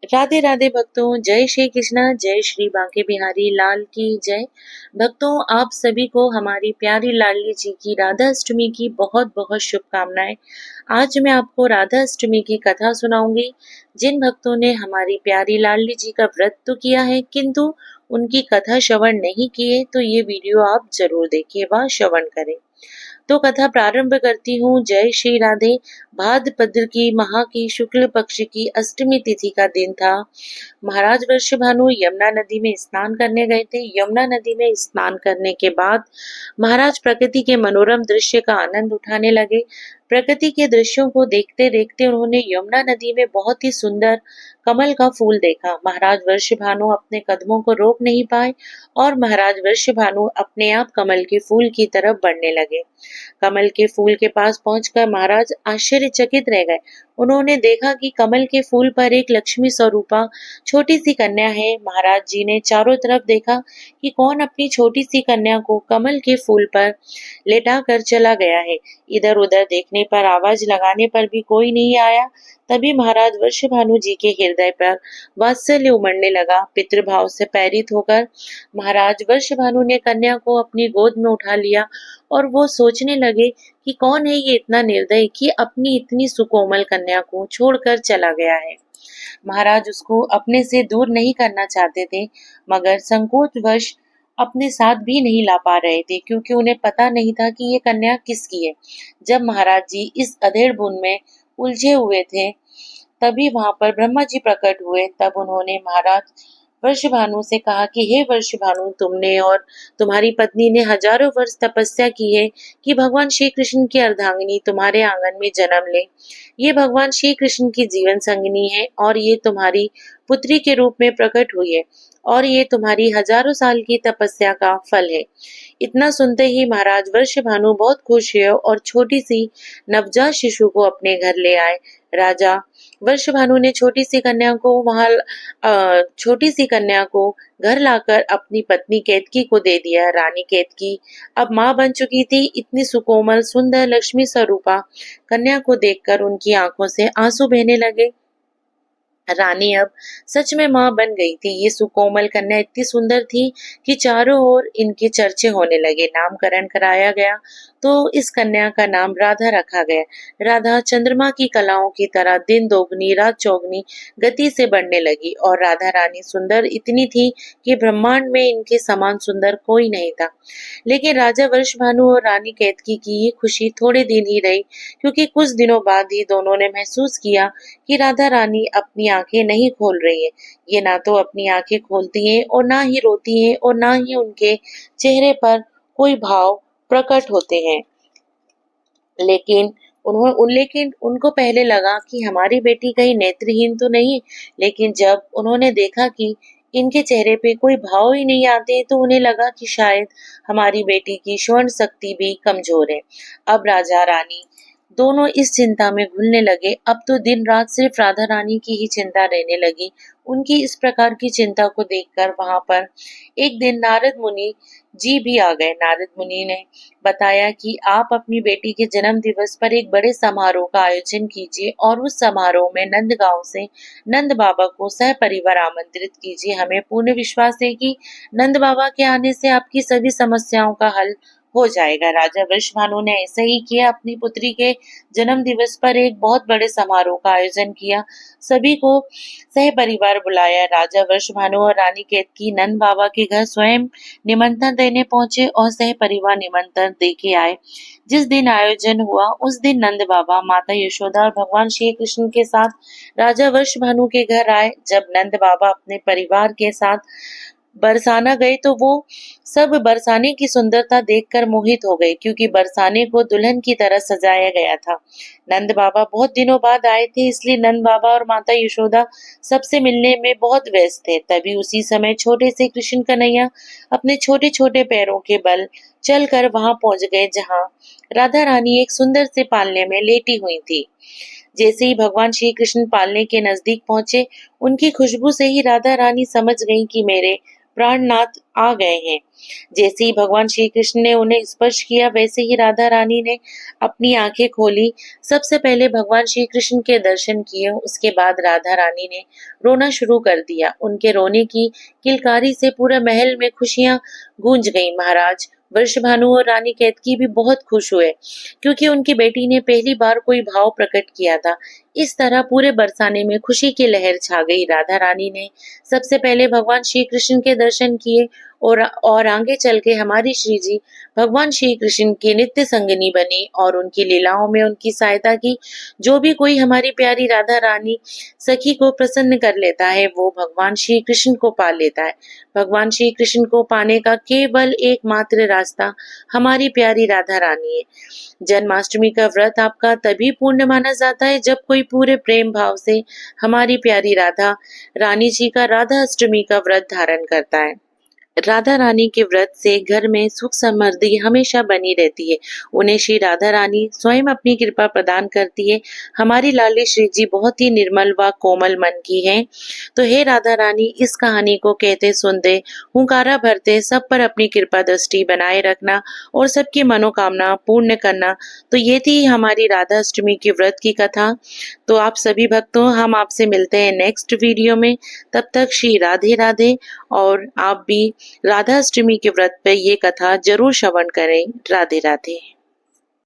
राधे राधे भक्तों, जय श्री कृष्णा, जय श्री बांके बिहारी लाल की जय। भक्तों, आप सभी को हमारी प्यारी लाडली जी की राधा अष्टमी की बहुत बहुत शुभकामनाएं। आज मैं आपको राधा अष्टमी की कथा सुनाऊंगी। जिन भक्तों ने हमारी प्यारी लाडली जी का व्रत तो किया है किंतु उनकी कथा श्रवण नहीं किए, तो ये वीडियो आप जरूर देखिए व श्रवण करें। तो कथा प्रारंभ करती हूँ। जय श्री राधे। भाद्रपद की माह की शुक्ल पक्ष की अष्टमी तिथि का दिन था। महाराज वृषभानु यमुना नदी में स्नान करने गए थे। यमुना नदी में स्नान करने के बाद महाराज प्रकृति के मनोरम दृश्य का आनंद उठाने लगे। प्रकृति के दृश्यों को देखते देखते उन्होंने यमुना नदी में बहुत ही सुंदर कमल का फूल देखा। महाराज वृषभानु अपने कदमों को रोक नहीं पाए और महाराज वृषभानु अपने आप कमल के फूल की तरफ बढ़ने लगे। कमल के फूल के पास पहुंचकर महाराज आश्चर्यचकित रह गए। उन्होंने देखा कि कमल के फूल पर एक लक्ष्मी स्वरूपा छोटी सी कन्या है। महाराज जी ने चारों तरफ देखा कि कौन अपनी छोटी सी कन्या को कमल के फूल पर लेटा कर चला गया है। इधर उधर देखने पर, आवाज लगाने पर भी कोई नहीं आया। तभी महाराज वृषभानु जी के हृदय पर वात्सल्य उमड़ने लगा। पितृभाव से प्रेरित होकर महाराज वृषभानु ने कन्या को अपनी गोद में उठा लिया और वो सोचने लगे कि कौन है ये इतना निर्दयी कि अपनी इतनी सुकोमल कन्या को छोड़कर चला गया है। महाराज उसको अपने से दूर नहीं करना चाहते थे, मगर संकोचवश अपने साथ भी नहीं ला पा रहे थे, क्योंकि उन्हें पता नहीं था कि ये कन्या किसकी है। जब महाराज जी इस अधेड़ बुन में उलझे हुए थे, तभी वहां पर ब्रह्मा जी प्रकट हुए। तब उन्होंने महाराज वृषभानु से कहा कि हे वृषभानु, तुमने और तुम्हारी पत्नी ने हजारों वर्ष तपस्या की है कि भगवान श्री कृष्ण की अर्धांगिनी तुम्हारे आंगन में जन्म ले। ये भगवान श्री कृष्ण की जीवन संगिनी है और ये तुम्हारी पुत्री के रूप में प्रकट हुई है और ये तुम्हारी हजारों साल की तपस्या का फल है। इतना सुनते ही महाराज वृषभानु बहुत खुश हुए और छोटी सी नवजात शिशु को अपने घर ले आए। राजा वृषभानु ने छोटी सी कन्या को घर लाकर अपनी पत्नी केतकी को दे दिया। रानी केतकी अब माँ बन चुकी थी। इतनी सुकोमल सुंदर लक्ष्मी स्वरूपा कन्या को देखकर उनकी आंखों से आंसू बहने लगे। रानी अब सच में माँ बन गई थी। ये सुकोमल कन्या इतनी सुंदर थी कि चारों ओर इनके चर्चे होने लगे। नामकरण कराया गया तो इस कन्या का नाम राधा रखा गया। राधा चंद्रमा की कलाओं की तरह दिन दोगुनी रात चौगुनी गति से बढ़ने लगी और राधा रानी सुंदर इतनी थी कि ब्रह्मांड में इनके समान सुंदर कोई नहीं था। लेकिन राजा वृषभानु और रानी केतकी की ये खुशी थोड़े दिन ही रही, क्योंकि कुछ दिनों बाद ही दोनों ने महसूस किया कि राधा रानी अपनी आंखें नहीं खोल रही है। ये ना तो अपनी आंखें खोलती हैं और ना ही रोती हैं और ना ही उनके चेहरे पर कोई भाव प्रकट होते हैं। लेकिन उनको पहले लगा कि हमारी बेटी कहीं नेत्रहीन तो नहीं, लेकिन जब उन्होंने देखा कि इनके चेहरे पे कोई भाव ही नहीं आते, तो उन्हें लगा कि शायद हमारी बेटी की श्रवण शक्ति भी कमजोर है। अब राजा रानी दोनों इस चिंता में घुलने लगे। अब तो दिन रात सिर्फ राधा रानी की ही चिंता रहने लगी। उनकी इस प्रकार की चिंता को देखकर वहां पर एक दिन नारद मुनि जी भी आ गए। नारद मुनि ने बताया कि आप अपनी बेटी के जन्म दिवस पर एक बड़े समारोह का आयोजन कीजिए और उस समारोह में नंद गांव से नंद बाबा को सह परिवार आमंत्रित कीजिए। हमें पूर्ण विश्वास है कि नंद बाबा के आने से आपकी सभी समस्याओं का हल हो जाएगा। राजा वृषभानु ने ऐसा ही किया। अपनी पुत्री के जन्म दिवस पर एक बहुत बड़े समारोह का आयोजन किया। सभी को सह परिवार बुलाया। राजा वृषभानु और रानी केतकी नंद बाबा के घर स्वयं निमंत्रण देने पहुंचे और सह परिवार निमंत्रण दे के आए। जिस दिन आयोजन हुआ उस दिन नंद बाबा, माता यशोदा और भगवान श्री कृष्ण के साथ राजा वृषभानु के घर आए। जब नंद बाबा अपने परिवार के साथ बरसाना गए तो वो सब बरसाने की सुंदरता देखकर मोहित हो गए, क्योंकि बरसाने को दुल्हन की तरह सजाया गया था। नंद बाबा बहुत दिनों बाद आए थे, इसलिए नंद बाबा और माता यशोदा सबसे मिलने में बहुत व्यस्त थे। तभी उसी समय छोटे से कृष्ण कन्हैया अपने छोटे छोटे पैरों के बल चलकर वहां पहुंच गए, जहां राधा रानी एक सुंदर से पालने में लेटी हुई थी। जैसे ही भगवान श्री कृष्ण पालने के नजदीक पहुंचे, उनकी खुशबू से ही राधा रानी समझ गई कि मेरे प्राणनाथ आ गए हैं। जैसे ही भगवान श्री कृष्ण ने उन्हें स्पर्श किया, वैसे ही राधा रानी ने अपनी आंखें खोली। सबसे पहले भगवान श्री कृष्ण के दर्शन किए, उसके बाद राधा रानी ने रोना शुरू कर दिया। उनके रोने की किलकारी से पूरे महल में खुशियां गूंज गईं। महाराज वृषभानु और रानी केतकी भी बहुत खुश हुए, क्योंकि उनकी बेटी ने पहली बार कोई भाव प्रकट किया था। इस तरह पूरे बरसाने में खुशी की लहर छा गई। राधा रानी ने सबसे पहले भगवान श्री कृष्ण के दर्शन किए और आगे चल के हमारी श्री जी भगवान श्री कृष्ण की नित्य संगिनी बनी और उनकी लीलाओं में उनकी सहायता की। जो भी कोई हमारी प्यारी राधा रानी सखी को प्रसन्न कर लेता है, वो भगवान श्री कृष्ण को पा लेता है। भगवान श्री कृष्ण को पाने का केवल एकमात्र रास्ता हमारी प्यारी राधा रानी है। जन्माष्टमी का व्रत आपका तभी पूर्ण माना जाता है जब कोई पूरे प्रेम भाव से हमारी प्यारी राधा रानी जी का राधा अष्टमी का व्रत धारण करता है। राधा रानी के व्रत से घर में सुख समृद्धि हमेशा बनी रहती है। उन्हें श्री राधा रानी स्वयं अपनी कृपा प्रदान करती है। हमारी लाली श्री जी बहुत ही निर्मल व कोमल मन की हैं। तो हे राधा रानी, इस कहानी को कहते सुनते हुंकारा भरते सब पर अपनी कृपा दृष्टि बनाए रखना और सबकी मनोकामना पूर्ण करना। तो ये थी हमारी राधा अष्टमी की व्रत की कथा। तो आप सभी भक्तों, हम आपसे मिलते हैं नेक्स्ट वीडियो में। तब तक श्री राधे राधे। और आप भी राधा अष्टमी के व्रत पे ये कथा जरूर श्रवण करें। राधे राधे।